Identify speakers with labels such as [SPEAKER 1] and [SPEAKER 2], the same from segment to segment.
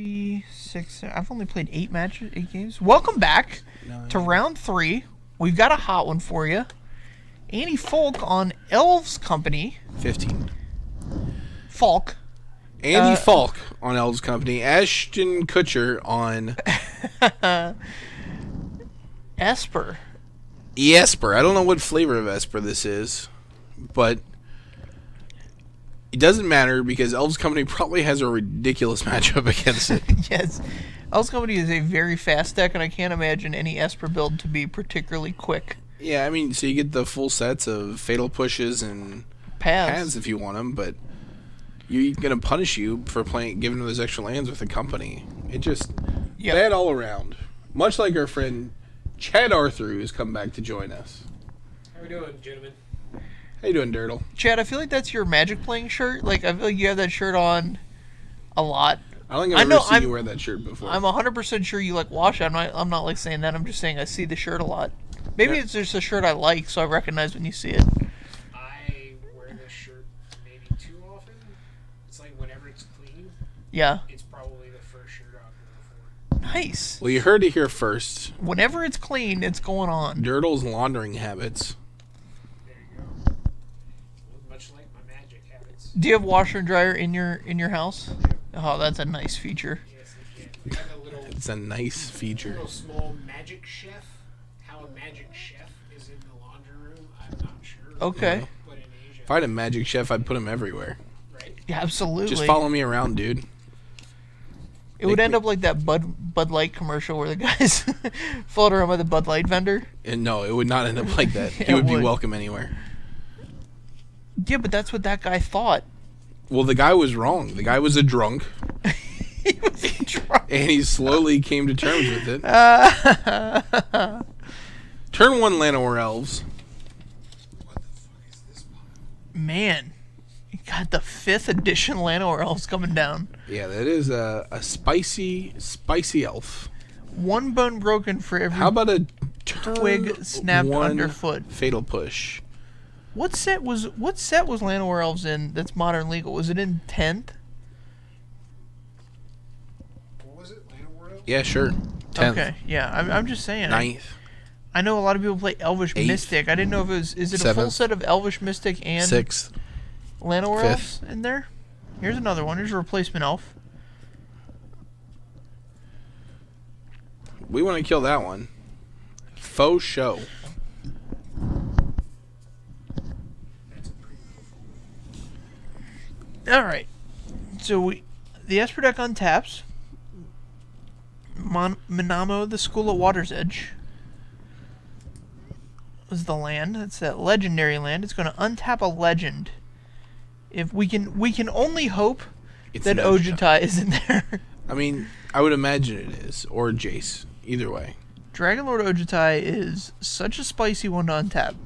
[SPEAKER 1] 6. I've only played 8 games. Welcome back to round 3. We've got a hot one for you. Andy Falk on Elves Company.
[SPEAKER 2] 15.
[SPEAKER 1] Falk.
[SPEAKER 2] Andy Falk on Elves Company. Ashton Kutcher on
[SPEAKER 1] Esper.
[SPEAKER 2] Esper. I don't know what flavor of Esper this is, but it doesn't matter because Elves Company probably has a ridiculous matchup against it.
[SPEAKER 1] Yes. Elves Company is a very fast deck, and I can't imagine any Esper build to be particularly quick.
[SPEAKER 2] Yeah, I mean, so you get the full sets of Fatal Pushes and paths if you want them, but you're going to punish you for giving those extra lands with the company. It just bad all around. Much like our friend Chad Arthur, who's come back to join us.
[SPEAKER 3] How we doing, gentlemen?
[SPEAKER 2] How you doing, Dirtle?
[SPEAKER 1] Chad, I feel like that's your Magic playing shirt. Like, I feel like you have that shirt on a lot.
[SPEAKER 2] I don't think I've ever seen you wear that shirt before.
[SPEAKER 1] I'm 100% sure you like wash it. I'm not like saying that. I'm just saying I see the shirt a lot. Maybe it's just a shirt I like, so I recognize when you see it.
[SPEAKER 3] I wear this shirt maybe too often. It's like whenever it's clean.
[SPEAKER 1] Yeah.
[SPEAKER 3] It's probably the first shirt I'll go for.
[SPEAKER 1] Nice.
[SPEAKER 2] Well, you heard it here first.
[SPEAKER 1] Whenever it's clean, it's going on.
[SPEAKER 2] Dirtle's laundering habits.
[SPEAKER 3] There you go. Much like my Magic habits.
[SPEAKER 1] Do you have washer and dryer in your house? Oh, that's a nice feature.
[SPEAKER 3] Yes, we got a little,
[SPEAKER 2] It's a nice feature.
[SPEAKER 3] little small Magic Chef. How a Magic Chef is in the laundry room, I'm not sure.
[SPEAKER 1] Okay.
[SPEAKER 3] But in Asia,
[SPEAKER 2] If I had a Magic Chef, I'd put him everywhere.
[SPEAKER 3] right?
[SPEAKER 1] Yeah, absolutely.
[SPEAKER 2] Just follow me around, dude.
[SPEAKER 1] It would end up like that Bud Light commercial where the guys float around with a Bud Light vendor.
[SPEAKER 2] And no, it would not end up like that.
[SPEAKER 1] Yeah,
[SPEAKER 2] He would
[SPEAKER 1] it
[SPEAKER 2] be
[SPEAKER 1] would.
[SPEAKER 2] welcome anywhere.
[SPEAKER 1] Yeah, but that's what that guy thought.
[SPEAKER 2] Well, the guy was wrong. The guy was a drunk,
[SPEAKER 1] He was drunk.
[SPEAKER 2] and he slowly came to terms with it. Turn 1 Llanowar Elves.
[SPEAKER 3] What the fuck is this box?
[SPEAKER 1] Man, you got the 5th edition Llanowar Elves coming down.
[SPEAKER 2] Yeah, that is a spicy elf.
[SPEAKER 1] 1 bone broken for every
[SPEAKER 2] How about a
[SPEAKER 1] twig snapped
[SPEAKER 2] 1
[SPEAKER 1] underfoot.
[SPEAKER 2] Fatal Push?
[SPEAKER 1] What set was Llanowar Elves in that's modern legal? Was it in 10th?
[SPEAKER 3] What was it? Llanowar Elves?
[SPEAKER 2] Yeah, sure. 10th.
[SPEAKER 1] Okay, yeah. I'm just saying.
[SPEAKER 2] 9th.
[SPEAKER 1] I know a lot of people play Elvish
[SPEAKER 2] 8th.
[SPEAKER 1] Mystic. I didn't know if it was. Is it a full
[SPEAKER 2] 7th.
[SPEAKER 1] set of Elvish Mystic and
[SPEAKER 2] 6th.
[SPEAKER 1] Llanowar
[SPEAKER 2] 5th.
[SPEAKER 1] Elves in there? Here's another one. Here's a replacement elf.
[SPEAKER 2] We want to kill that one. Faux show.
[SPEAKER 1] All right. So the Esper deck untaps. Minamo, the School at Water's Edge, was the land. It's that legendary land. It's going to untap a legend. If we can only hope that Ojutai is in there.
[SPEAKER 2] I mean, I would imagine it is, or Jace. Either way.
[SPEAKER 1] Dragon Lord Ojutai is such a spicy one to untap.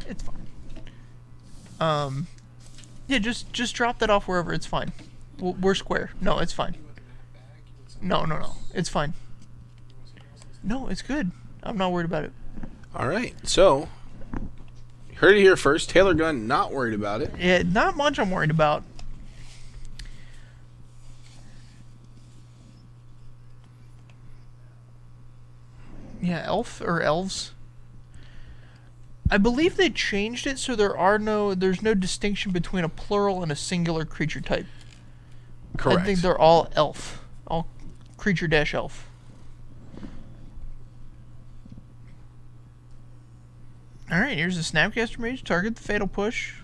[SPEAKER 1] It's fine. Yeah, just drop that off wherever. It's fine. We're square. No, it's fine. No, it's fine. No, it's good. I'm not worried about it.
[SPEAKER 2] All right, so heard it here first. Taylor Gunn not worried about it.
[SPEAKER 1] Yeah, not much I'm worried about. Yeah, elves. I believe they changed it so there's no distinction between a plural and a singular creature type.
[SPEAKER 2] Correct.
[SPEAKER 1] I think they're all elf. All creature-elf. Alright, here's the Snapcaster Mage. Target the Fatal Push.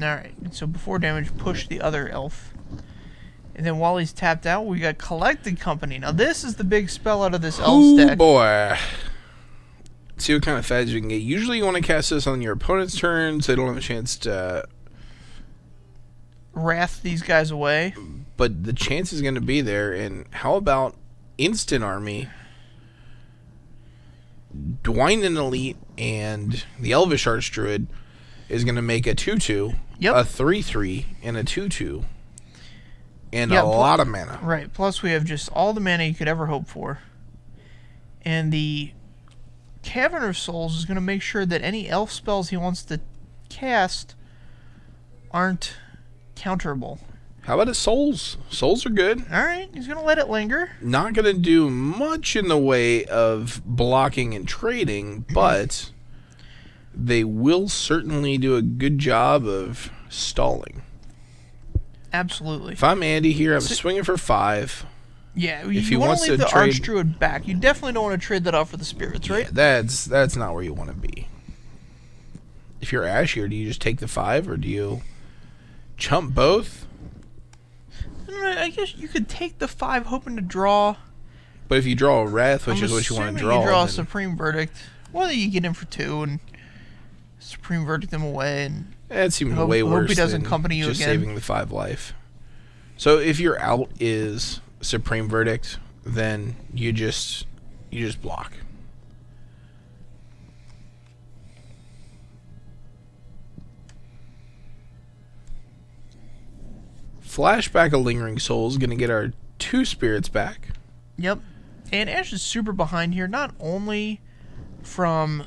[SPEAKER 1] Alright, so before damage, push the other elf. And then while he's tapped out, we got Collected Company. Now this is the big spell out of this Elves deck.
[SPEAKER 2] Oh boy. See what kind of fads you can get. Usually you want to cast this on your opponent's turn so they don't have a chance to
[SPEAKER 1] Wrath these guys away.
[SPEAKER 2] But the chance is going to be there. And how about Instant Army? Dwayne Elite and the Elvish Archdruid is going to make a 2/2,
[SPEAKER 1] Yep.
[SPEAKER 2] a 3/3, and a 2/2. And a lot of mana.
[SPEAKER 1] Right. Plus, we have just all the mana you could ever hope for. And the Cavern of Souls is going to make sure that any elf spells he wants to cast aren't counterable.
[SPEAKER 2] How about his souls? Souls are good.
[SPEAKER 1] Alright, he's going to let it linger.
[SPEAKER 2] Not going to do much in the way of blocking and trading, but they will certainly do a good job of stalling.
[SPEAKER 1] Absolutely.
[SPEAKER 2] If I'm Andy here, I'm swinging for 5.
[SPEAKER 1] Yeah,
[SPEAKER 2] if
[SPEAKER 1] you want to leave the Archdruid back. You definitely don't want to trade that out for the spirits, right?
[SPEAKER 2] Yeah, that's not where you want to be. If you're Ash here, do you just take the 5, or do you chump both?
[SPEAKER 1] I guess you could take the 5 hoping to draw.
[SPEAKER 2] But if you draw a Wrath, which is what you want to draw...
[SPEAKER 1] you draw a Supreme Verdict. Well, you get in for 2 and Supreme Verdict him away. And
[SPEAKER 2] that seems way worse
[SPEAKER 1] hope he doesn't
[SPEAKER 2] than
[SPEAKER 1] company you
[SPEAKER 2] just
[SPEAKER 1] again.
[SPEAKER 2] saving the 5 life. So if your out is Supreme Verdict, then you just block. Flashback of Lingering Soul is going to get our 2 spirits back.
[SPEAKER 1] Yep. And Ash is super behind here, not only from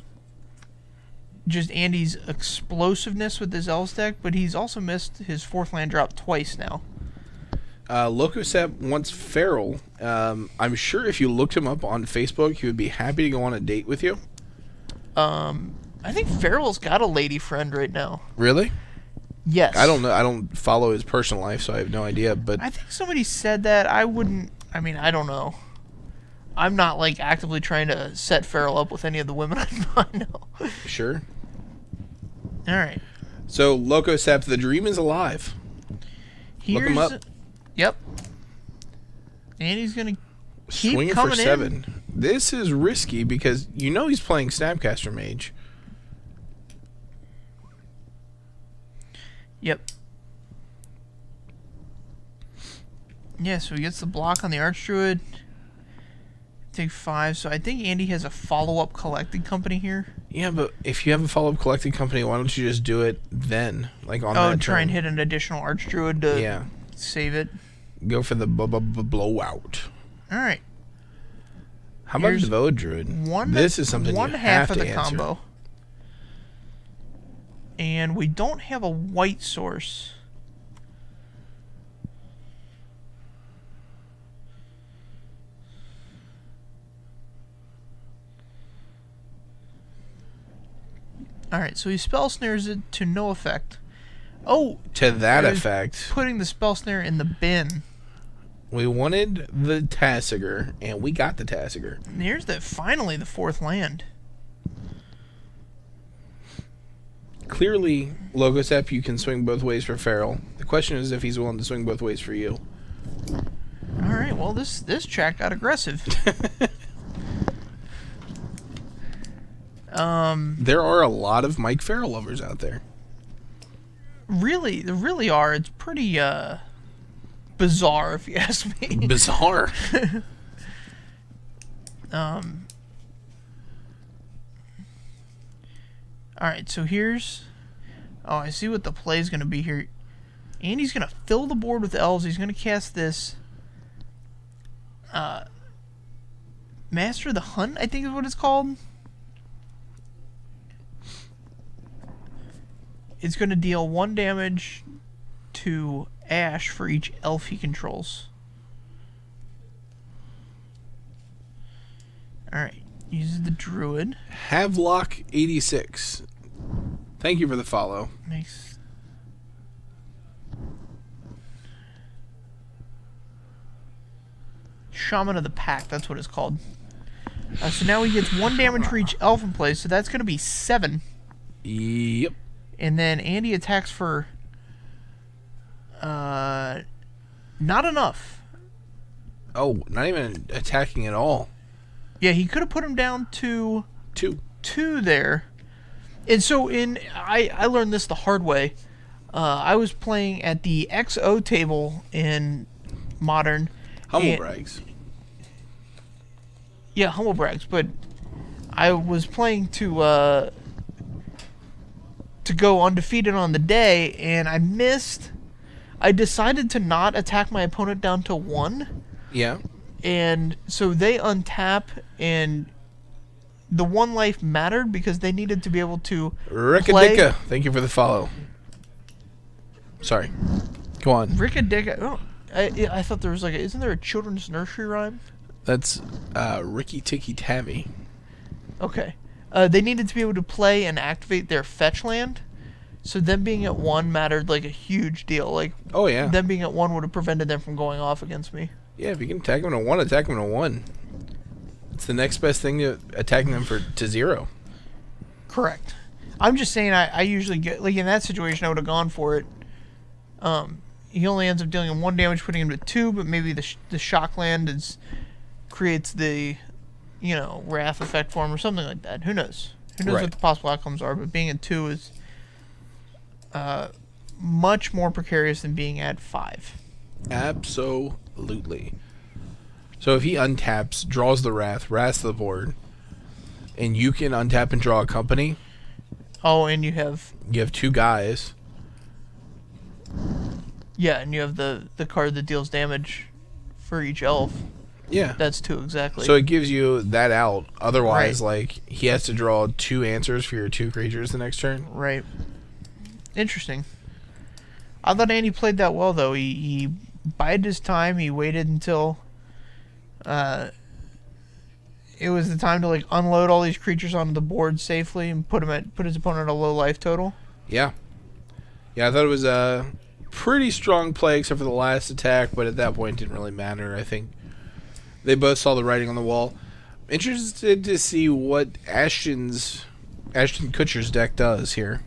[SPEAKER 1] just Andy's explosiveness with his Elves deck, but he's also missed his 4th land drop twice now.
[SPEAKER 2] Locosep wants Feral. I'm sure if you looked him up on Facebook, he would be happy to go on a date with you.
[SPEAKER 1] I think Feral's got a lady friend right now.
[SPEAKER 2] Really?
[SPEAKER 1] Yes.
[SPEAKER 2] I don't know. I don't follow his personal life, so I have no idea. But
[SPEAKER 1] I think somebody said that. I wouldn't. I mean, I don't know. I'm not like actively trying to set Feral up with any of the women I know.
[SPEAKER 2] Sure.
[SPEAKER 1] All right.
[SPEAKER 2] So Locosep, the dream is alive. Look him up.
[SPEAKER 1] Yep. And he's gonna keep
[SPEAKER 2] swinging
[SPEAKER 1] coming
[SPEAKER 2] for 7. This is risky because you know he's playing Snapcaster Mage.
[SPEAKER 1] Yep. Yeah, so he gets the block on the Archdruid. Take 5. So I think Andy has a follow-up collecting company here.
[SPEAKER 2] Yeah, but if you have a follow-up collecting company, why don't you just do it then? Like on that
[SPEAKER 1] try
[SPEAKER 2] turn.
[SPEAKER 1] and hit an additional Archdruid to save it.
[SPEAKER 2] Go for the blowout.
[SPEAKER 1] All right.
[SPEAKER 2] How about Devoted Druid? This is something you have to answer.
[SPEAKER 1] Combo. And we don't have a white source. Alright, so he spell snares it to no effect. Oh!
[SPEAKER 2] To that effect.
[SPEAKER 1] Putting the spell snare in the bin.
[SPEAKER 2] We wanted the Tasigur, and we got the Tasigur.
[SPEAKER 1] And here's finally the 4th land.
[SPEAKER 2] Clearly, Logosep, you can swing both ways for Feral. The question is if he's willing to swing both ways for you.
[SPEAKER 1] Alright, well, this chat got aggressive.
[SPEAKER 2] There are a lot of Mike Feral lovers out there.
[SPEAKER 1] Really, there really are. It's pretty, bizarre, if you ask me.
[SPEAKER 2] Bizarre?
[SPEAKER 1] Alright, so here's... Oh, I see what the play is going to be here. Andy's going to fill the board with Elves. He's going to cast this... Master of the Hunt, I think is what it's called. It's going to deal 1 damage to Ash for each elf he controls. Alright, uses the Druid.
[SPEAKER 2] Havelock 86. Thank you for the follow.
[SPEAKER 1] Makes... Shaman of the Pack, that's what it's called. So now he gets 1 damage for each elf in play, so that's going to be 7.
[SPEAKER 2] Yep.
[SPEAKER 1] And then Andy attacks for... not enough.
[SPEAKER 2] Oh, not even attacking at all.
[SPEAKER 1] Yeah, he could have put him down to... 2 there. And so I learned this the hard way. I was playing at the XO table in Modern.
[SPEAKER 2] Humble brags.
[SPEAKER 1] Yeah, humble brags. But I was playing to go undefeated on the day, and I missed I decided to not attack my opponent down to 1.
[SPEAKER 2] Yeah.
[SPEAKER 1] And so they untap, and the 1 life mattered because they needed to be able to
[SPEAKER 2] Rickadicka, thank you for the follow. Sorry. Go on.
[SPEAKER 1] Rickadicka. Oh, I thought there was like isn't there a children's nursery rhyme?
[SPEAKER 2] That's Ricky Tikki Tavi.
[SPEAKER 1] Okay. They needed to be able to play and activate their fetch land. So them being at 1 mattered like a huge deal. Like,
[SPEAKER 2] oh yeah,
[SPEAKER 1] them being at 1 would have prevented them from going off against me.
[SPEAKER 2] Yeah, if you can attack them to 1, attack them to 1. It's the next best thing to attacking them to 0.
[SPEAKER 1] Correct. I'm just saying I usually get like in that situation I would have gone for it. He only ends up dealing 1 damage, putting him to 2, but maybe the shock land creates the wrath effect for him or something like that. Who knows? Who knows what the possible outcomes are? But being at 2 is much more precarious than being at 5.
[SPEAKER 2] Absolutely. So if he untaps, draws the wraths the board, and you can untap and draw a company.
[SPEAKER 1] Oh, and you have
[SPEAKER 2] 2 guys.
[SPEAKER 1] Yeah, and you have the card that deals damage for each elf.
[SPEAKER 2] Yeah.
[SPEAKER 1] That's 2 exactly.
[SPEAKER 2] So it gives you that out. Otherwise, like, he has to draw 2 answers for your 2 creatures the next turn.
[SPEAKER 1] Right. Interesting. I thought Andy played that well, though. He bided his time. He waited until it was the time to like unload all these creatures onto the board safely and put his opponent at a low life total.
[SPEAKER 2] Yeah. Yeah, I thought it was a pretty strong play except for the last attack, but at that point it didn't really matter. I think they both saw the writing on the wall. Interested to see what Ashton Kutcher's deck does here.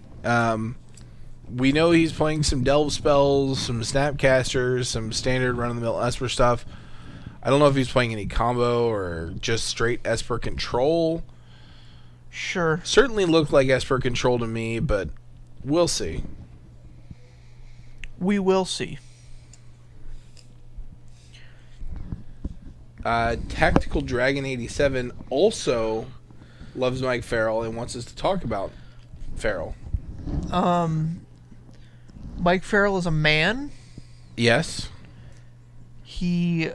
[SPEAKER 2] We know he's playing some Delve spells, some Snapcasters, some standard run-of-the-mill Esper stuff. I don't know if he's playing any combo or just straight Esper control.
[SPEAKER 1] Sure.
[SPEAKER 2] Certainly looked like Esper control to me, but we'll see.
[SPEAKER 1] We will see.
[SPEAKER 2] Tactical Dragon 87 also loves Mike Farrell and wants us to talk about Farrell.
[SPEAKER 1] Mike Farrell is a man.
[SPEAKER 2] Yes.
[SPEAKER 1] He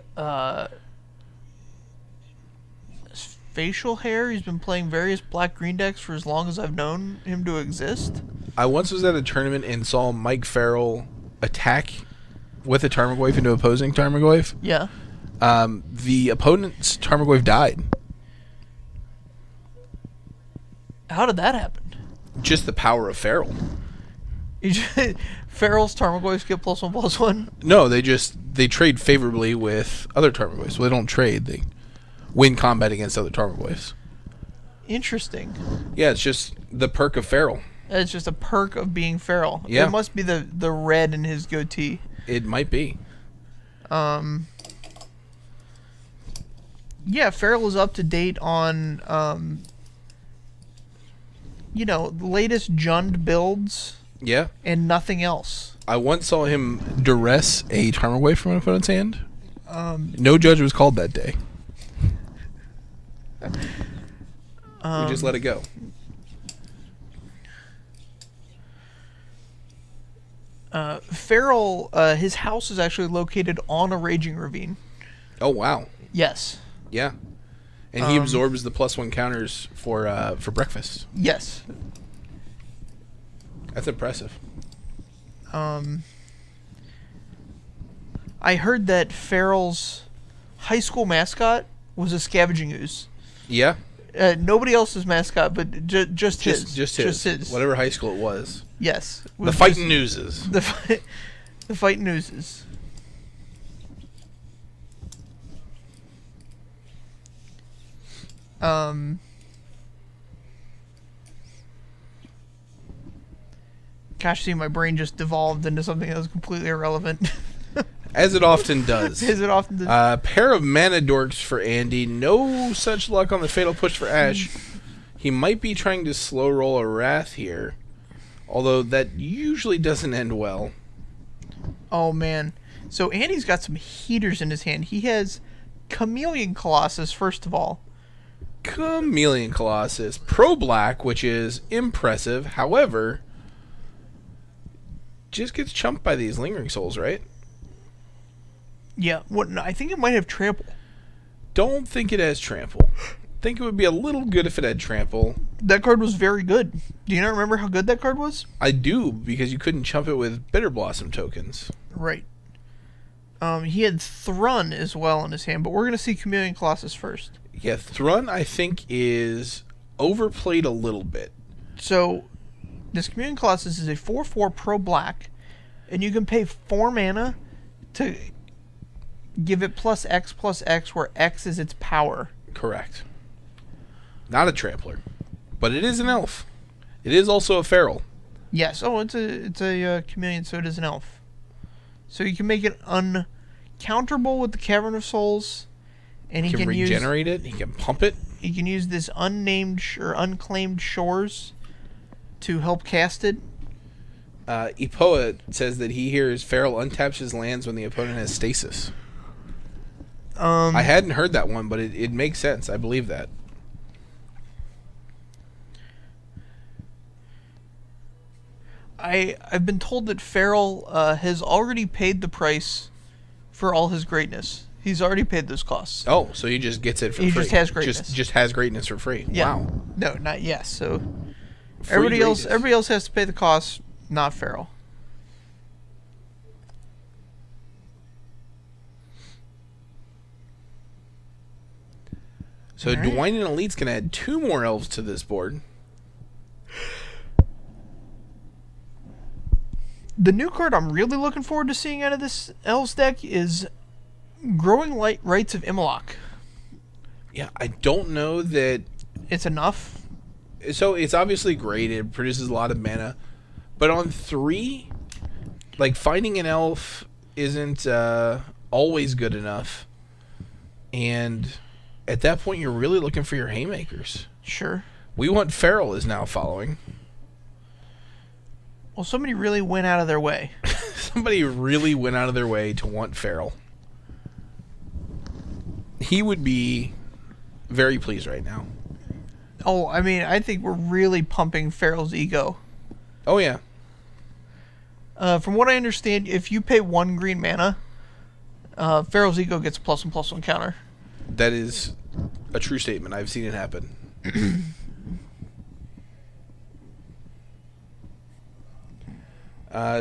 [SPEAKER 1] facial hair. He's been playing various black-green decks for as long as I've known him to exist.
[SPEAKER 2] I once was at a tournament and saw Mike Farrell attack with a Tarmogoyf into opposing Tarmogoyf.
[SPEAKER 1] Yeah.
[SPEAKER 2] The opponent's Tarmogoyf died.
[SPEAKER 1] How did that happen?
[SPEAKER 2] Just the power of Farrell.
[SPEAKER 1] Farrell's Tarmogoyfs get +1/+1?
[SPEAKER 2] No, they trade favorably with other Tarmogoyfs. Well, they don't trade. They win combat against other Tarmogoyfs.
[SPEAKER 1] Interesting.
[SPEAKER 2] Yeah, it's just the perk of Farrell.
[SPEAKER 1] It's just a perk of being Farrell.
[SPEAKER 2] Yeah.
[SPEAKER 1] It must be the red in his goatee.
[SPEAKER 2] It might be.
[SPEAKER 1] Yeah, Farrell is up to date on, the latest Jund builds.
[SPEAKER 2] Yeah.
[SPEAKER 1] And nothing else.
[SPEAKER 2] I once saw him duress a Tarmogoyf from an opponent's hand. No judge was called that day. We just let it go.
[SPEAKER 1] Farrell, his house is actually located on a raging ravine.
[SPEAKER 2] Oh, wow.
[SPEAKER 1] Yes.
[SPEAKER 2] Yeah. And he absorbs the +1 counters for breakfast.
[SPEAKER 1] Yes.
[SPEAKER 2] That's impressive.
[SPEAKER 1] I heard that Farrell's high school mascot was a scavenging ooze.
[SPEAKER 2] Yeah.
[SPEAKER 1] Nobody else's mascot, but just his.
[SPEAKER 2] Just his. Whatever high school it was.
[SPEAKER 1] Yes.
[SPEAKER 2] The Fightin' Oozes.
[SPEAKER 1] The Fightin' Oozes. Gosh, see, my brain just devolved into something that was completely irrelevant.
[SPEAKER 2] As it often does.
[SPEAKER 1] As it often does.
[SPEAKER 2] Pair of mana dorks for Andy. No such luck on the fatal push for Ash. He might be trying to slow roll a Wrath here. Although that usually doesn't end well.
[SPEAKER 1] Oh, man. So Andy's got some heaters in his hand. He has Chameleon Colossus, first of all.
[SPEAKER 2] Chameleon Colossus. Pro-black, which is impressive. However, just gets chumped by these Lingering Souls, right?
[SPEAKER 1] Yeah. What? No, I think it might have trample.
[SPEAKER 2] Don't think it has trample. Think it would be a little good if it had trample.
[SPEAKER 1] That card was very good. Do you not remember how good that card was?
[SPEAKER 2] I do, because you couldn't chump it with Bitter Blossom tokens.
[SPEAKER 1] Right. He had Thrun as well in his hand, but we're going to see Chameleon Colossus first.
[SPEAKER 2] Yeah, Thrun, I think, is overplayed a little bit.
[SPEAKER 1] So, this Chameleon Colossus is a 4/4 pro black, and you can pay 4 mana to give it +X/+X, where X is its power.
[SPEAKER 2] Correct. Not a trampler, but it is an elf. It is also a feral.
[SPEAKER 1] Yes. Oh, it's a chameleon, so it is an elf. So you can make it uncounterable with the Cavern of Souls, and he can
[SPEAKER 2] regenerate it. He can pump it.
[SPEAKER 1] He can use this unnamed or unclaimed shores to help cast it.
[SPEAKER 2] Epoa says that he hears feral untaps his lands when the opponent has stasis. I hadn't heard that one, but it makes sense. I believe that.
[SPEAKER 1] I've been told that Feral has already paid the price for all his greatness. He's already paid those costs.
[SPEAKER 2] Oh, so he just gets it for free.
[SPEAKER 1] He just has greatness.
[SPEAKER 2] Just has greatness for free.
[SPEAKER 1] Yeah.
[SPEAKER 2] Wow.
[SPEAKER 1] No, not yes. So
[SPEAKER 2] Free
[SPEAKER 1] everybody else has to pay the costs, not Feral.
[SPEAKER 2] So right. Dwayne and Elite's going to add 2 more elves to this board.
[SPEAKER 1] The new card I'm really looking forward to seeing out of this Elves deck is Growing Light Rites of Immelach.
[SPEAKER 2] Yeah, I don't know that
[SPEAKER 1] it's enough.
[SPEAKER 2] So it's obviously great. It produces a lot of mana. But on 3, like, finding an elf isn't always good enough. And at that point, you're really looking for your haymakers.
[SPEAKER 1] Sure.
[SPEAKER 2] We Want Feral is now following.
[SPEAKER 1] Well, somebody really went out of their way.
[SPEAKER 2] Somebody really went out of their way to want Feral. He would be very pleased right now.
[SPEAKER 1] Oh, I mean, I think we're really pumping Feral's ego.
[SPEAKER 2] Oh, yeah.
[SPEAKER 1] From what I understand, if you pay 1 green mana, Feral's ego gets a +1/+1 counter.
[SPEAKER 2] That is a true statement. I've seen it happen.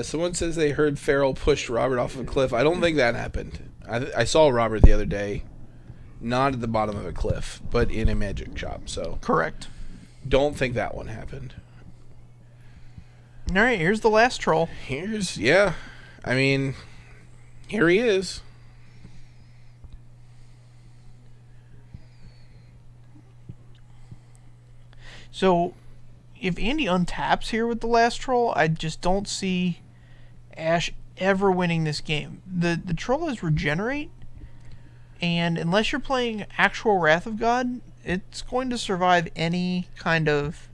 [SPEAKER 2] Someone says they heard Feral pushed Robert off of a cliff. I don't think that happened. I saw Robert the other day, not at the bottom of a cliff, but in a magic shop. So
[SPEAKER 1] correct.
[SPEAKER 2] Don't think that one happened.
[SPEAKER 1] All right, here's the last troll.
[SPEAKER 2] Yeah. I mean, here he is.
[SPEAKER 1] So, if Andy untaps here with the last troll, I just don't see Ash ever winning this game. The troll is regenerate, and unless you're playing actual Wrath of God, it's going to survive any kind of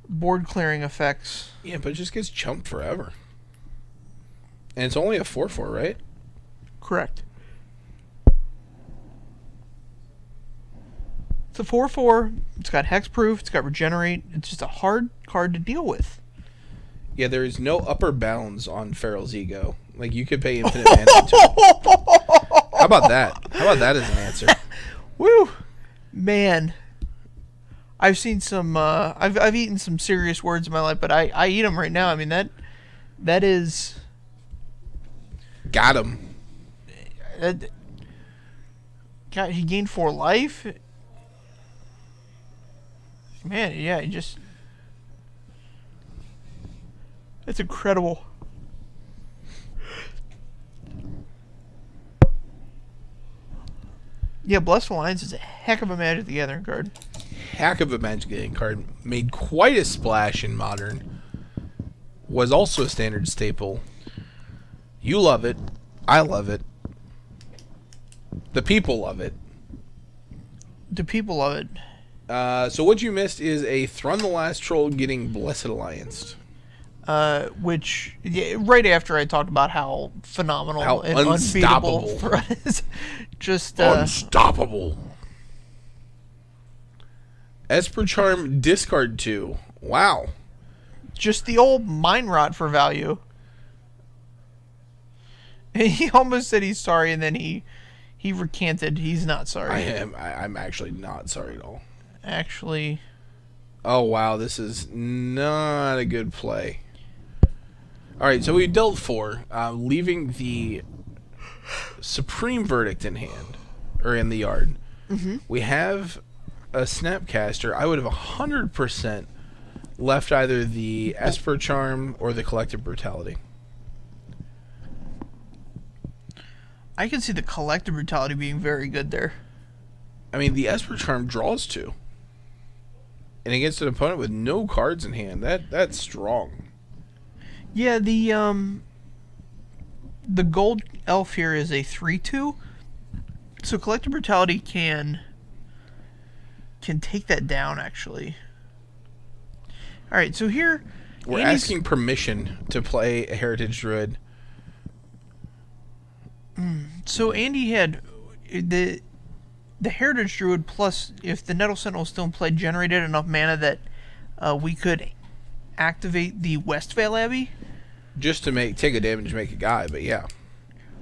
[SPEAKER 1] board clearing effects.
[SPEAKER 2] Yeah, but it just gets chumped forever. And it's only a 4/4, right?
[SPEAKER 1] Correct. It's a 4/4. It's got hexproof. It's got regenerate. It's just a hard card to deal with.
[SPEAKER 2] Yeah, there is no upper bounds on Feral's ego. Like, you could pay infinite mana to it. How about that? How about that as an answer?
[SPEAKER 1] Woo! Man. I've seen some, I've eaten some serious words in my life, but I eat them right now. I mean, that is...
[SPEAKER 2] Got him.
[SPEAKER 1] God, he gained 4 life. Man, yeah, he just... That's incredible. Yeah, Blessed Alliance is a heck of a Magic the Gathering card.
[SPEAKER 2] Heck of a Magic the Gathering card. Made quite a splash in Modern. Was also a standard staple. You love it. I love it. The people love it.
[SPEAKER 1] The people love it.
[SPEAKER 2] So what you missed is a Thrun the Last Troll getting Blessed Alliance.
[SPEAKER 1] Which, yeah, right after I talked about how phenomenal and unbeatable Thrun is. Just,
[SPEAKER 2] unstoppable. Esper Charm discard 2. Wow.
[SPEAKER 1] Just the old Mind Rot for value. He almost said he's sorry, and then he recanted. He's not sorry.
[SPEAKER 2] I'm actually not sorry at all.
[SPEAKER 1] Actually.
[SPEAKER 2] Oh, wow. This is not a good play. All right, so we dealt 4, leaving the Supreme Verdict in hand, or in the yard.
[SPEAKER 1] Mm-hmm.
[SPEAKER 2] We have a Snapcaster. I would have 100% left either the Esper Charm or the Collective Brutality.
[SPEAKER 1] I can see the Collective Brutality being very good there.
[SPEAKER 2] I mean, the Esper Charm draws 2. And against an opponent with no cards in hand, that's strong.
[SPEAKER 1] Yeah, the gold elf here is a 3/2. So Collective Brutality can take that down, actually. Alright, so here
[SPEAKER 2] we're asking permission to play a Heritage Druid.
[SPEAKER 1] So Andy had the Heritage Druid, plus if the Nettle Sentinel still in play, generated enough mana that we could activate the Westvale Abbey.
[SPEAKER 2] Just to take a damage to make a guy, but yeah.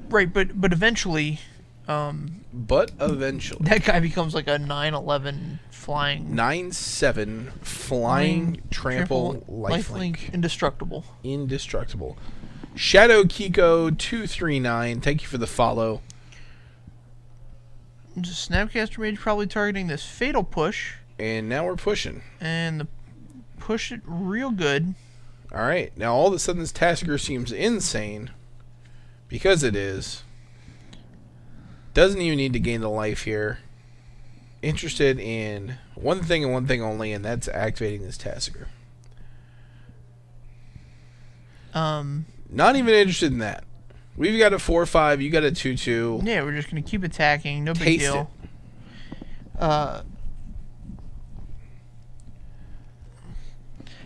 [SPEAKER 1] Right, but eventually... that guy becomes like a 9/11 flying...
[SPEAKER 2] 9/7 flying trample lifelink.
[SPEAKER 1] Indestructible.
[SPEAKER 2] Indestructible. Shadow Kiko 239, thank you for the follow.
[SPEAKER 1] Snapcaster Mage probably targeting this Fatal Push.
[SPEAKER 2] And now we're pushing.
[SPEAKER 1] And push it real good.
[SPEAKER 2] Alright, now all of a sudden this Tasker seems insane. Because it is. Doesn't even need to gain the life here. Interested in one thing and one thing only, and that's activating this Tasker. Not even interested in that. We've got a 4/5, you got a 2/2.
[SPEAKER 1] Yeah, we're just going to keep attacking, no big deal.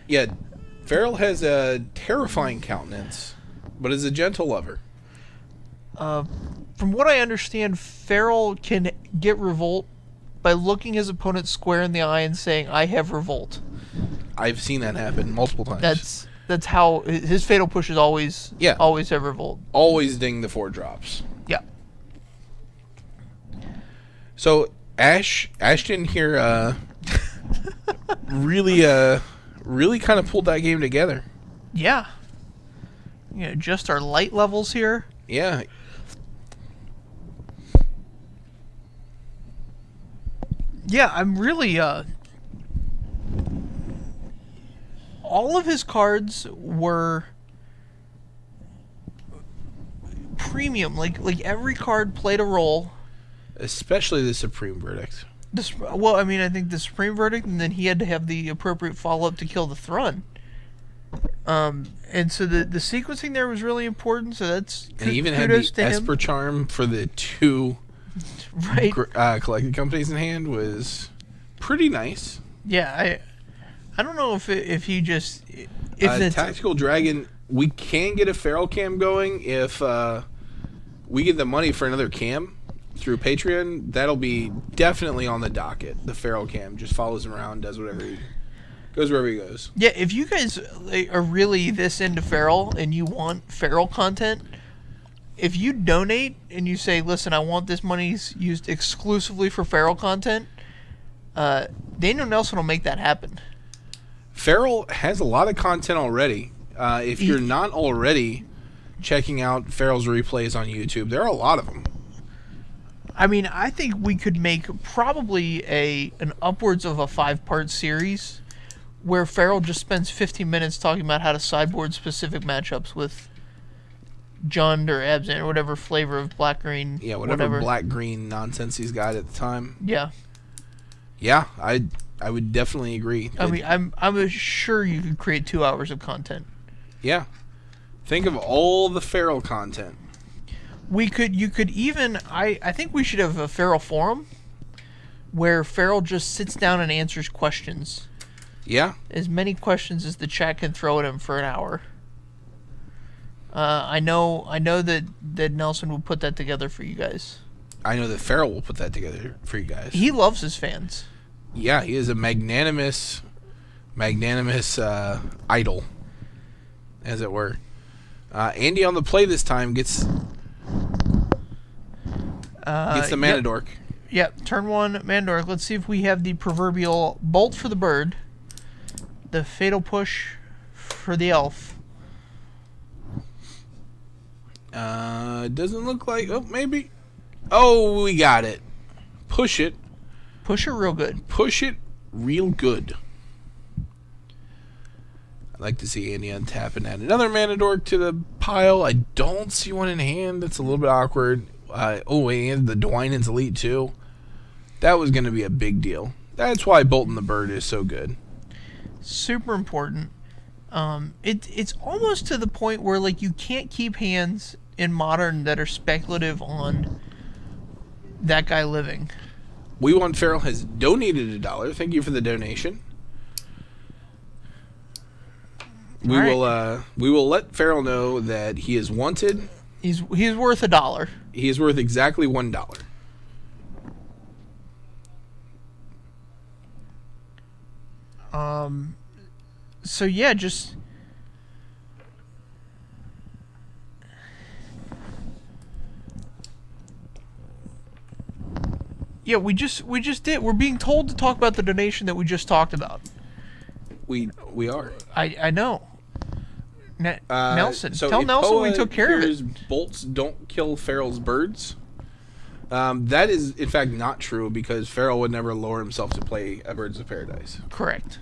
[SPEAKER 2] Yeah, Feral has a terrifying countenance, but is a gentle lover.
[SPEAKER 1] From what I understand, Feral can get Revolt by looking his opponent square in the eye and saying, "I have Revolt."
[SPEAKER 2] I've seen that happen multiple times.
[SPEAKER 1] That's how his Fatal Push is always have Revolt.
[SPEAKER 2] Always ding the 4 drops.
[SPEAKER 1] Yeah.
[SPEAKER 2] So Ashton here really kind of pulled that game together.
[SPEAKER 1] Yeah. You know, just our light levels here.
[SPEAKER 2] Yeah.
[SPEAKER 1] Yeah, I'm really all of his cards were premium. Like every card played a role.
[SPEAKER 2] Especially the Supreme Verdict.
[SPEAKER 1] Well, I mean, I think the Supreme Verdict, and then he had to have the appropriate follow-up to kill the Thrun. And so the sequencing there was really important. So that's
[SPEAKER 2] and he even had the Esper Charm for the 2 collected companies in hand was pretty nice.
[SPEAKER 1] Yeah, I don't know if he just if
[SPEAKER 2] Tactical Dragon, we can get a Feral Cam going if we get the money for another cam through Patreon. That'll be definitely on the docket. The Feral Cam just follows him around, does whatever he goes wherever he goes.
[SPEAKER 1] Yeah, if you guys are really this into Feral and you want Feral content, if you donate and you say, "Listen, I want this money used exclusively for Feral content," Daniel Nelson will make that happen.
[SPEAKER 2] Feral has a lot of content already. If you're not already checking out Feral's replays on YouTube, there are a lot of them.
[SPEAKER 1] I mean, I think we could make probably an upwards of a 5-part series where Feral just spends 15 minutes talking about how to sideboard specific matchups with Jund or Absent or whatever flavor of black-green.
[SPEAKER 2] Yeah, whatever black-green nonsense he's got at the time.
[SPEAKER 1] Yeah.
[SPEAKER 2] Yeah, I would definitely agree.
[SPEAKER 1] I mean, I'm sure you could create 2 hours of content.
[SPEAKER 2] Yeah. Think of all the Feral content.
[SPEAKER 1] You could even, I think we should have a Feral forum where Feral just sits down and answers questions.
[SPEAKER 2] Yeah.
[SPEAKER 1] As many questions as the chat can throw at him for an hour. I know that Nelson will put that together for you guys.
[SPEAKER 2] I know that Feral will put that together for you guys.
[SPEAKER 1] He loves his fans.
[SPEAKER 2] Yeah, he is a magnanimous idol, as it were. Andy on the play this time gets Gets the Mana Dork.
[SPEAKER 1] Yep, turn 1 Mana Dork. Let's see if we have the proverbial Bolt for the bird. The Fatal Push for the elf.
[SPEAKER 2] Doesn't look like... Oh, maybe. Oh, we got it. Push it.
[SPEAKER 1] Push it real good.
[SPEAKER 2] Push it real good. I'd like to see Andy untap and add another Mana Dork to the pile. I don't see one in hand. That's a little bit awkward. Oh, and the Dwynen's Elite, too. That was going to be a big deal. That's why Bolton the Bird is so good.
[SPEAKER 1] Super important. It's almost to the point where, like, you can't keep hands in Modern that are speculative on that guy living.
[SPEAKER 2] We Want Feral has donated $1. Thank you for the donation. We will let Feral know that he is wanted.
[SPEAKER 1] He's worth $1.
[SPEAKER 2] He is worth exactly $1.
[SPEAKER 1] So yeah, just we just did. We're being told to talk about the donation that we just talked about.
[SPEAKER 2] We are.
[SPEAKER 1] I know. Nelson,
[SPEAKER 2] so
[SPEAKER 1] tell Nelson we took care of
[SPEAKER 2] it. Bolts don't kill Feral's birds. That is, in fact, not true because Feral would never lower himself to play a Birds of Paradise.
[SPEAKER 1] Correct.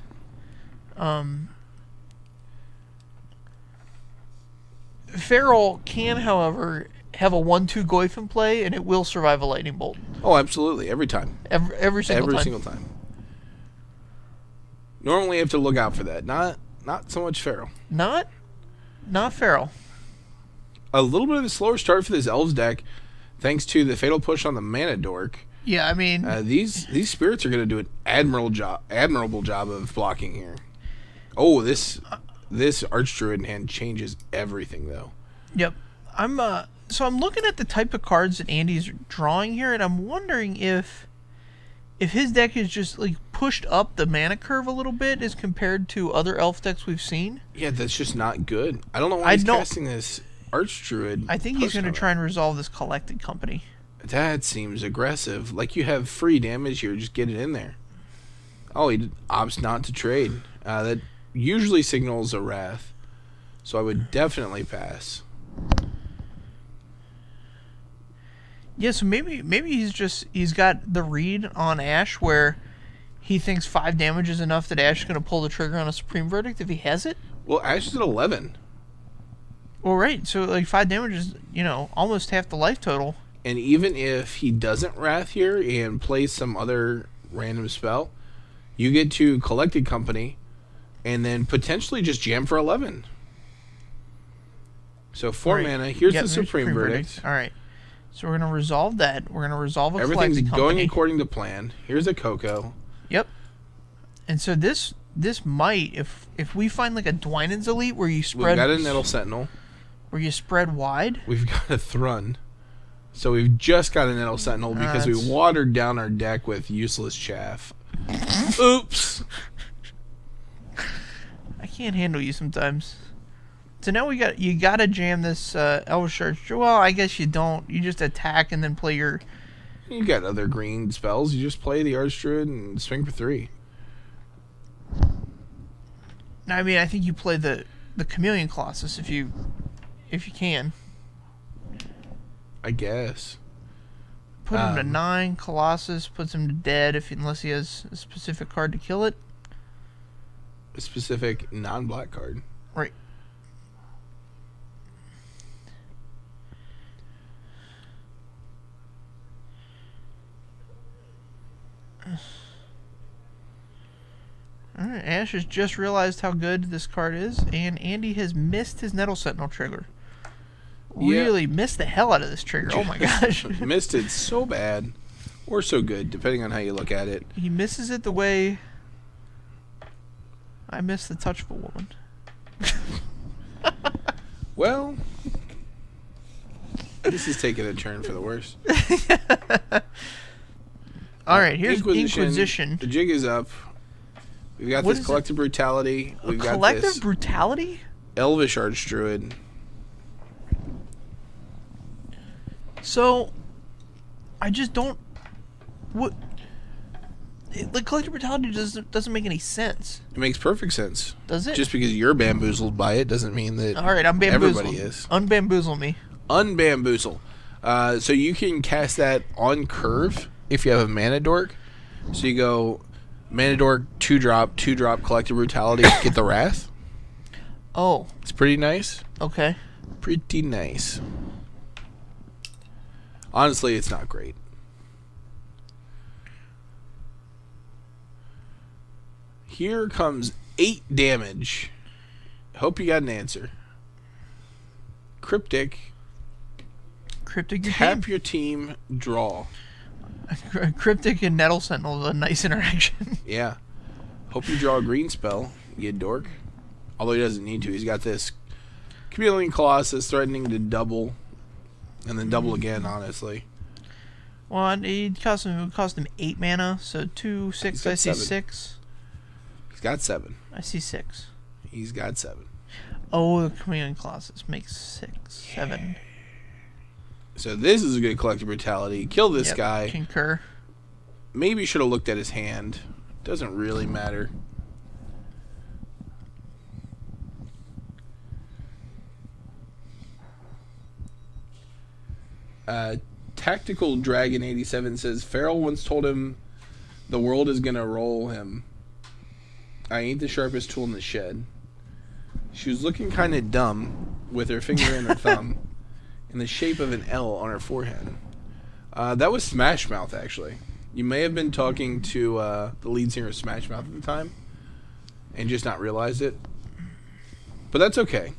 [SPEAKER 1] Feral can, however, have a 1/2 Goyfin play, and it will survive a lightning bolt.
[SPEAKER 2] Oh, absolutely, every time.
[SPEAKER 1] Every single time.
[SPEAKER 2] Normally, you have to look out for that. Not so much Feral.
[SPEAKER 1] Not Feral.
[SPEAKER 2] A little bit of a slower start for this Elves deck, thanks to the Fatal Push on the Mana Dork.
[SPEAKER 1] Yeah, I mean,
[SPEAKER 2] these spirits are going to do an admirable job of blocking here. Oh, this Archdruid in hand changes everything, though.
[SPEAKER 1] Yep. So I'm looking at the type of cards that Andy's drawing here, and I'm wondering if his deck is just like pushed up the mana curve a little bit as compared to other elf decks we've seen.
[SPEAKER 2] Yeah, that's just not good. I don't know why he's casting this Archdruid.
[SPEAKER 1] I think he's going to try and resolve this Collected Company.
[SPEAKER 2] That seems aggressive. Like, you have free damage here, just get it in there. Oh, he opts not to trade. That usually signals a Wrath, so I would definitely pass.
[SPEAKER 1] Yeah, so maybe he's got the read on Ash where he thinks 5 damage is enough that Ash is going to pull the trigger on a Supreme Verdict if he has it.
[SPEAKER 2] Well, Ash is at 11.
[SPEAKER 1] Well, right. So like 5 damage is, almost half the life total.
[SPEAKER 2] And even if he doesn't Wrath here and plays some other random spell, you get to Collected Company and then potentially just jam for 11. So 4 mana. Here's the Supreme Verdict.
[SPEAKER 1] All right. So we're going to resolve that. We're going to resolve a
[SPEAKER 2] Everything's
[SPEAKER 1] Collected
[SPEAKER 2] going
[SPEAKER 1] Company.
[SPEAKER 2] according to plan. Here's a Coco.
[SPEAKER 1] Yep. And so this might, if we find like a Dwynen's Elite where you spread...
[SPEAKER 2] We've got a Nettle Sentinel.
[SPEAKER 1] Where you spread wide.
[SPEAKER 2] We've got a Thrun. So we've just got a Nettle Sentinel because we watered down our deck with useless chaff. Oops.
[SPEAKER 1] I can't handle you sometimes. So now you gotta jam this Elvish Archer. Well, I guess you don't. You just attack and then play your...
[SPEAKER 2] You got other green spells. You just play the Archdruid and swing for 3.
[SPEAKER 1] I mean, I think you play the Chameleon Colossus if you can.
[SPEAKER 2] I guess.
[SPEAKER 1] Put him to 9. Colossus puts him to dead unless he has a specific card to kill it.
[SPEAKER 2] A specific non-black card.
[SPEAKER 1] Right. Alright, Ash has just realized how good this card is, and Andy has missed his Nettle Sentinel trigger. Really missed the hell out of this trigger. Oh my gosh.
[SPEAKER 2] Missed it so bad. Or so good, depending on how you look at it.
[SPEAKER 1] He misses it the way I miss the touch of a woman.
[SPEAKER 2] Well, this is taking a turn for the worse.
[SPEAKER 1] Alright, here's Inquisition.
[SPEAKER 2] The jig is up. We've got this Collective Brutality. We've got
[SPEAKER 1] Collective Brutality?
[SPEAKER 2] Elvish Archdruid.
[SPEAKER 1] So, I just don't... What... Like, Collective Brutality doesn't make any sense.
[SPEAKER 2] It makes perfect sense.
[SPEAKER 1] Does it?
[SPEAKER 2] Just because you're bamboozled by it doesn't mean that
[SPEAKER 1] Alright, I'm bamboozled.
[SPEAKER 2] everybody is.
[SPEAKER 1] Unbamboozle me.
[SPEAKER 2] Unbamboozle. So you can cast that on curve if you have a Mana Dork. So you go Mana Dork, 2-drop, Collective Brutality, get the Wrath.
[SPEAKER 1] Oh.
[SPEAKER 2] It's pretty nice.
[SPEAKER 1] Okay.
[SPEAKER 2] Pretty nice. Honestly, it's not great. Here comes 8 damage. Hope you got an answer. Cryptic. Tap your team, draw.
[SPEAKER 1] Cryptic and Nettle Sentinel is a nice interaction.
[SPEAKER 2] Yeah. Hope you draw a green spell, you dork. Although he doesn't need to. He's got this Chameleon Colossus threatening to double. And then double again, honestly.
[SPEAKER 1] Well, it cost him 8 mana, so 2, 6, I see
[SPEAKER 2] 7.
[SPEAKER 1] 6.
[SPEAKER 2] He's got 7.
[SPEAKER 1] I see 6.
[SPEAKER 2] He's got 7.
[SPEAKER 1] Oh, the Chameleon Colossus makes 6, 7.
[SPEAKER 2] So this is a good Collective Brutality. Kill this guy.
[SPEAKER 1] Concur.
[SPEAKER 2] Maybe should have looked at his hand. Doesn't really matter. Tactical Dragon 87 says Farrell once told him the world is gonna roll him. I ain't the sharpest tool in the shed. She was looking kind of dumb with her finger and her thumb in the shape of an L on her forehead. That was Smash Mouth, actually. You may have been talking to the lead singer of Smash Mouth at the time and just not realized it. But that's okay.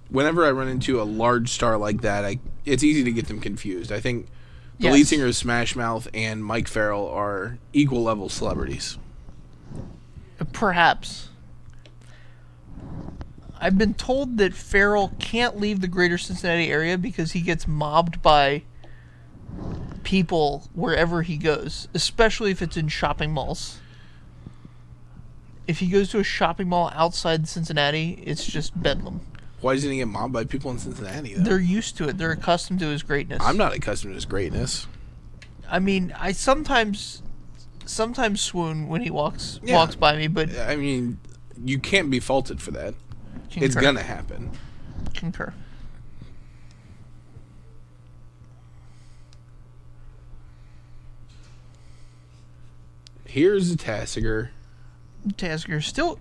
[SPEAKER 2] Whenever I run into a large star like that, it's easy to get them confused. I think the lead singer of Smash Mouth and Mike Farrell are equal level celebrities.
[SPEAKER 1] Perhaps. I've been told that Farrell can't leave the Greater Cincinnati area because he gets mobbed by people wherever he goes, especially if it's in shopping malls. If he goes to a shopping mall outside Cincinnati, it's just bedlam.
[SPEAKER 2] Why doesn't he get mobbed by people in Cincinnati, though?
[SPEAKER 1] They're used to it. They're accustomed to his greatness.
[SPEAKER 2] I'm not accustomed to his greatness.
[SPEAKER 1] I mean, I sometimes swoon when he walks by me, but...
[SPEAKER 2] I mean, you can't be faulted for that.
[SPEAKER 1] Concur.
[SPEAKER 2] It's gonna happen.
[SPEAKER 1] Concur.
[SPEAKER 2] Here's a Tassiger.
[SPEAKER 1] Tasker still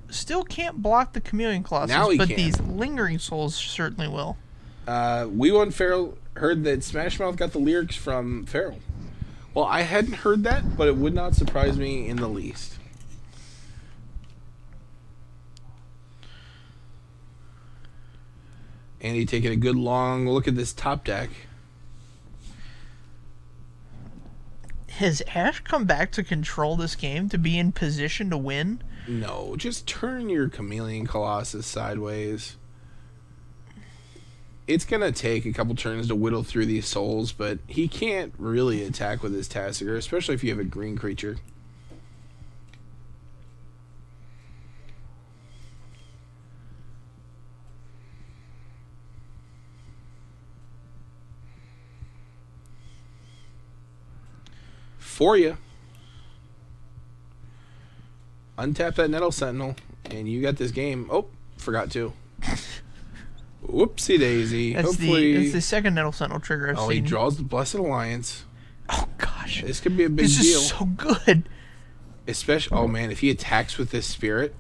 [SPEAKER 1] can't block the Chameleon Colossus, but these Lingering Souls certainly will.
[SPEAKER 2] We Won Farrell heard that Smash Mouth got the lyrics from Farrell. Well, I hadn't heard that, but it would not surprise me in the least. Andy taking a good long look at this top deck.
[SPEAKER 1] Has Ash come back to control this game, to be in position to win?
[SPEAKER 2] No, just turn your Chameleon Colossus sideways. It's going to take a couple turns to whittle through these souls, but he can't really attack with his Tassiger, especially if you have a green creature. For you. Untap that Nettle Sentinel, and you got this game. Oh, forgot to. Whoopsie daisy.
[SPEAKER 1] That's the second Nettle Sentinel trigger I've seen.
[SPEAKER 2] He draws the Blessed Alliance.
[SPEAKER 1] Oh, gosh.
[SPEAKER 2] This could be a big deal.
[SPEAKER 1] This is so good.
[SPEAKER 2] Especially, oh man, if he attacks with this spirit,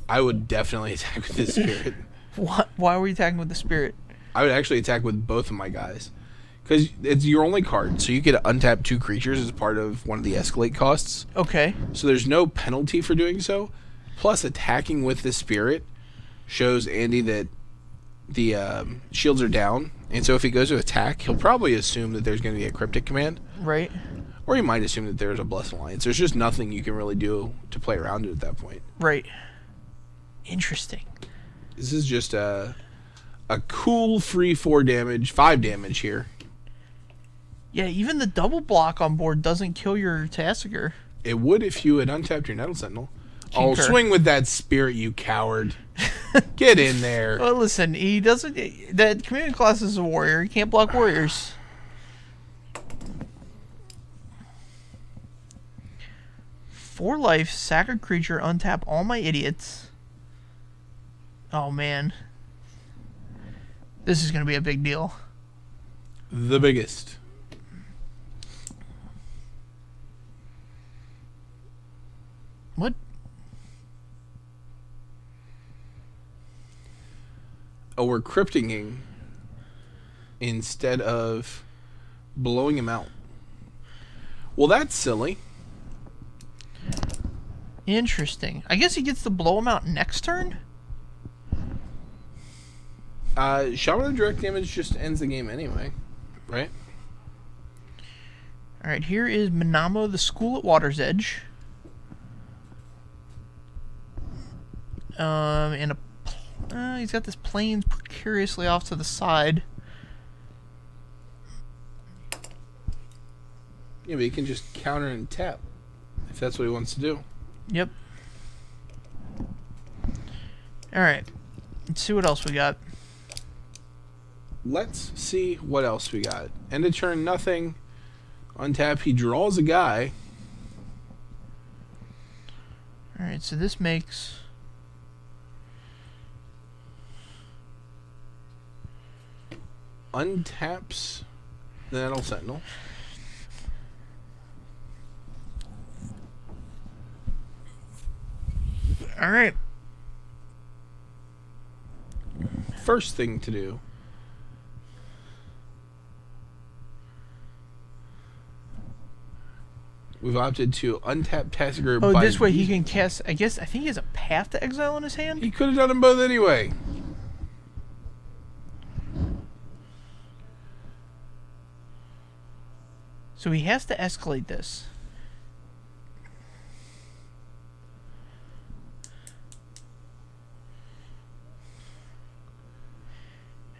[SPEAKER 2] I would definitely attack with this spirit.
[SPEAKER 1] What? Why were you attacking with the spirit?
[SPEAKER 2] I would actually attack with both of my guys. Because it's your only card, so you get to untap 2 creatures as part of one of the escalate costs.
[SPEAKER 1] Okay.
[SPEAKER 2] So there's no penalty for doing so. Plus, attacking with the spirit shows Andy that the shields are down. And so if he goes to attack, he'll probably assume that there's going to be a cryptic command.
[SPEAKER 1] Right.
[SPEAKER 2] Or he might assume that there's a Blessed Alliance. There's just nothing you can really do to play around it at that point.
[SPEAKER 1] Right. Interesting.
[SPEAKER 2] This is just a cool free 5 damage here.
[SPEAKER 1] Yeah, even the double block on board doesn't kill your Tassiger.
[SPEAKER 2] It would if you had untapped your Nettle Sentinel. Oh, swing with that spirit, you coward. Get in there.
[SPEAKER 1] Well, listen, he doesn't. That chameleon class is a warrior. He can't block warriors. For life, sack a creature, untap all my idiots. Oh man, this is gonna be a big deal.
[SPEAKER 2] The biggest.
[SPEAKER 1] What?
[SPEAKER 2] Oh, we're crypting instead of blowing him out. Well, that's silly.
[SPEAKER 1] Interesting. I guess he gets to blow him out next turn?
[SPEAKER 2] Shaman of direct damage just ends the game anyway, right?
[SPEAKER 1] Alright, here is Minamo, the School at Water's Edge. And he's got this planes precariously off to the side.
[SPEAKER 2] Yeah, but he can just counter and tap if that's what he wants to do.
[SPEAKER 1] Yep. Alright. Let's see what else we got.
[SPEAKER 2] Let's see what else we got. End of turn, nothing. Untap, he draws a guy.
[SPEAKER 1] Alright, so this makes...
[SPEAKER 2] Untaps the Nettle Sentinel.
[SPEAKER 1] Alright.
[SPEAKER 2] First thing to do. We've opted to untap Tassiger.
[SPEAKER 1] Oh, this way he can cast... I think he has a Path to Exile in his hand?
[SPEAKER 2] He could have done them both anyway.
[SPEAKER 1] So he has to escalate this.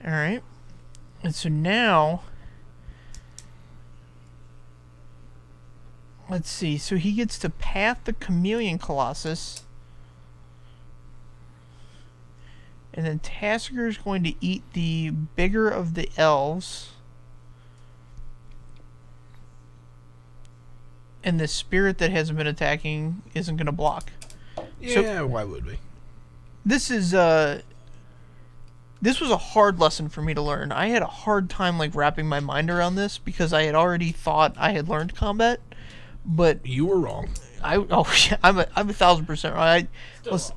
[SPEAKER 1] Alright. And so now... Let's see. So he gets to Path the Chameleon Colossus. And then Tassiger is going to eat the bigger of the elves. And the spirit that hasn't been attacking isn't going to block.
[SPEAKER 2] Yeah, so, why would we?
[SPEAKER 1] This is this was a hard lesson for me to learn. I had a hard time like wrapping my mind around this because I had already thought I had learned combat, but
[SPEAKER 2] you were wrong.
[SPEAKER 1] I'm 1,000% right. Listen,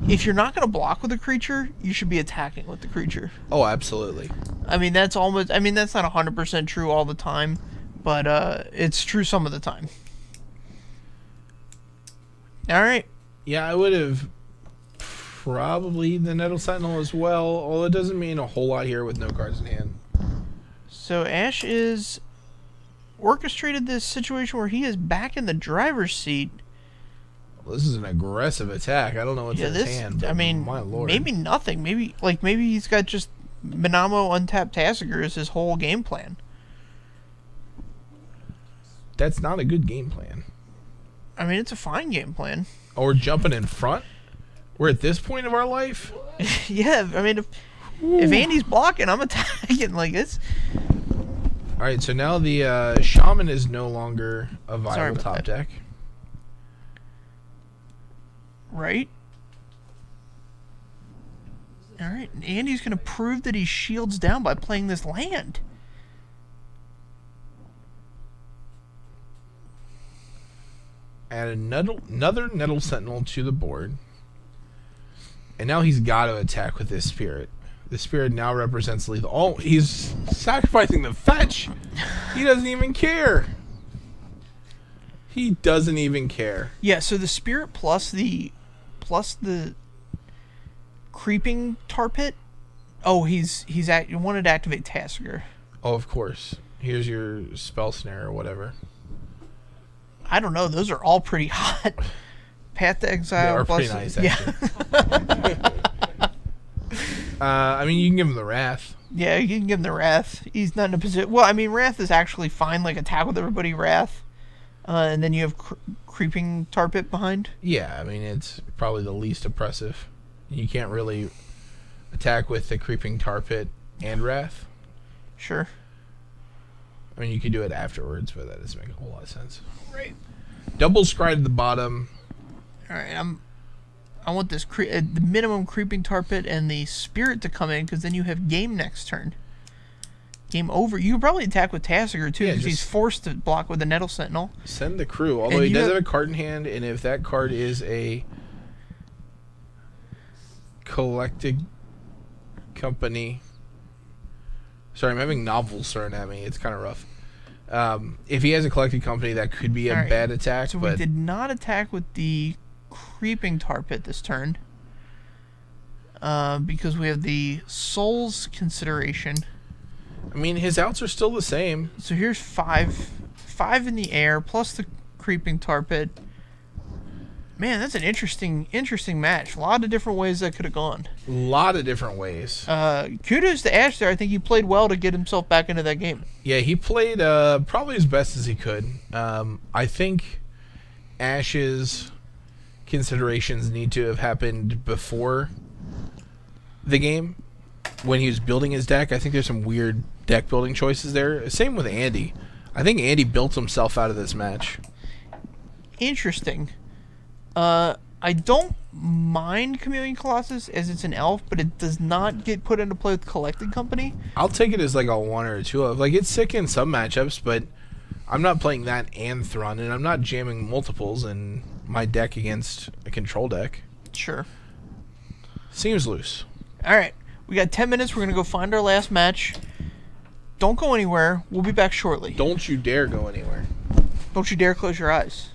[SPEAKER 1] if you're not going to block with a creature, you should be attacking with the creature.
[SPEAKER 2] Oh, absolutely.
[SPEAKER 1] I mean, that's almost. I mean, that's not 100% true all the time. But it's true some of the time. Alright.
[SPEAKER 2] Yeah, I would have probably the Nettle Sentinel as well, although it doesn't mean a whole lot here with no cards in hand.
[SPEAKER 1] So Ash is orchestrated this situation where he is back in the driver's seat.
[SPEAKER 2] Well, this is an aggressive attack. I don't know what's in his hand, but
[SPEAKER 1] I mean,
[SPEAKER 2] my lord.
[SPEAKER 1] Maybe nothing. Maybe he's got just Minamo untapped Tassiger as his whole game plan.
[SPEAKER 2] That's not a good game plan.
[SPEAKER 1] I mean, it's a fine game plan.
[SPEAKER 2] Oh, we're jumping in front? We're at this point of our life?
[SPEAKER 1] Yeah, I mean, if Andy's blocking, I'm attacking like this.
[SPEAKER 2] Alright, so now the Shaman is no longer a viable top deck.
[SPEAKER 1] Right? Alright, Andy's going to prove that he shields down by playing this land.
[SPEAKER 2] Add another Nettle Sentinel to the board. And now he's got to attack with this spirit. The spirit now represents lethal. Oh, he's sacrificing the fetch. He doesn't even care. He doesn't even care.
[SPEAKER 1] Yeah, so the spirit plus the creeping tar pit. Oh, you wanted to activate Tassiger.
[SPEAKER 2] Oh, of course. Here's your spell snare or whatever.
[SPEAKER 1] I don't know. Those are all pretty hot. Path to Exile.
[SPEAKER 2] They are pretty nice, actually. Yeah. I mean, you can give him the Wrath.
[SPEAKER 1] Yeah, you can give him the Wrath. He's not in a position... Well, I mean, Wrath is actually fine. Like, attack with everybody, Wrath. And then you have creeping tar pit behind.
[SPEAKER 2] Yeah, I mean, it's probably the least oppressive. You can't really attack with the creeping tar pit and wrath.
[SPEAKER 1] Sure.
[SPEAKER 2] I mean, you could do it afterwards, but that doesn't make a whole lot of sense.
[SPEAKER 1] Right.
[SPEAKER 2] Double scry at the bottom.
[SPEAKER 1] All right, I want this the minimum creeping tar pit and the spirit to come in, because then you have game next turn. Game over. You could probably attack with Tassiger too, because he's forced to block with the Nettle Sentinel.
[SPEAKER 2] Send the crew. Although he does have a card in hand, and if that card is a collected company. Sorry, I'm having novels thrown at me. It's kind of rough. If he has a collected company, that could be a bad attack.
[SPEAKER 1] So we did not attack with the creeping tar pit this turn, because we have the souls consideration.
[SPEAKER 2] I mean, his outs are still the same.
[SPEAKER 1] So here's 5 in the air plus the creeping tar pit. Man, that's an interesting match. A lot of different ways that could have gone.
[SPEAKER 2] A lot of different ways.
[SPEAKER 1] Kudos to Ash there. I think he played well to get himself back into that game.
[SPEAKER 2] Yeah, he played probably as best as he could. I think Ash's considerations need to have happened before the game when he was building his deck. I think there's some weird deck building choices there. Same with Andy. I think Andy built himself out of this match.
[SPEAKER 1] Interesting. I don't mind Chameleon Colossus as it's an elf, but it does not get put into play with Collected Company.
[SPEAKER 2] I'll take it as like a 1 or a 2 of. Like, it's sick in some matchups, but I'm not playing that and Thron, and I'm not jamming multiples in my deck against a control deck.
[SPEAKER 1] Sure.
[SPEAKER 2] Seems loose.
[SPEAKER 1] All right. We got 10 minutes. We're going to go find our last match. Don't go anywhere. We'll be back shortly.
[SPEAKER 2] Don't you dare go anywhere.
[SPEAKER 1] Don't you dare close your eyes.